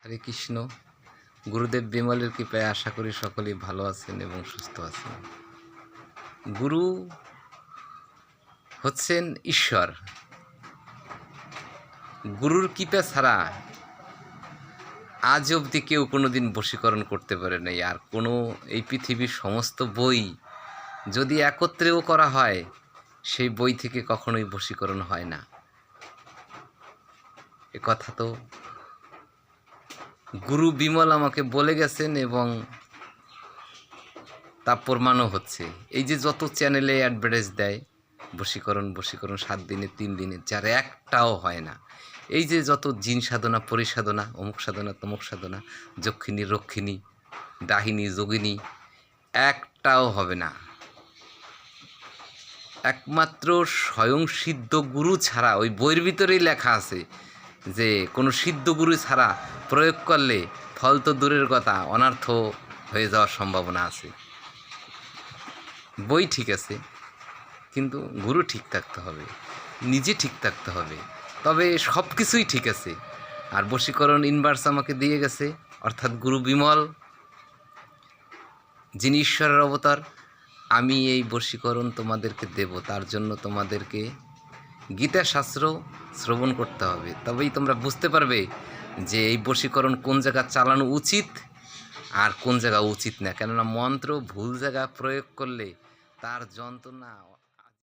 হরে কৃষ্ণ। গুরুদেব বিমলের কৃপায় আশা করি সকলেই ভালো আছেন এবং সুস্থ আছেন। গুরু হচ্ছেন ঈশ্বর। গুরুর কৃপা ছাড়া আজ অবধি কেউ কোনোদিন বশীকরণ করতে পারে নাই। আর কোনো এই পৃথিবীর সমস্ত বই যদি একত্রেও করা হয়, সেই বই থেকে কখনোই বশীকরণ হয় না। এ কথা তো গুরু বিমল আমাকে বলে গেছেন এবং তা প্রমাণও হচ্ছে। এই যে যত চ্যানেলে অ্যাডভার্টাইজ দেয় বশীকরণ বশীকরণ 7 দিনে 3 দিনে, যার একটাও হয় না। এই যে যত জিন সাধনা পরিসাধনা, অমুক সাধনা তমুক সাধনা, যক্ষিণী রক্ষিণী ডাহিনী যোগিনী, একটাও হবে না। একমাত্র স্বয়ং সিদ্ধ গুরু ছাড়া, ওই বইয়ের ভিতরেই লেখা আছে যে কোনো সিদ্ধ গুরু ছাড়া প্রয়োগ করলে ফল তো দূরের কথা, অনর্থ হয়ে যাওয়ার সম্ভাবনা আছে। বই ঠিক আছে, কিন্তু গুরু ঠিক থাকতে হবে, নিজে ঠিক থাকতে হবে, তবে সব কিছুই ঠিক আছে। আর বশীকরণ ইনভার্স আমাকে দিয়ে গেছে, অর্থাৎ গুরু বিমল যিনি ঈশ্বরের অবতার। আমি এই বশীকরণ তোমাদেরকে দেব, তার জন্য তোমাদেরকে গীতা শাস্ত্র শ্রবণ করতে হবে, তবেই তোমরা বুঝতে পারবে যে এই বশীকরণ কোন জায়গা চালানো উচিত আর কোন জায়গা উচিত না। কেননা মন্ত্র ভুল জায়গা প্রয়োগ করলে তার যন্ত্রণা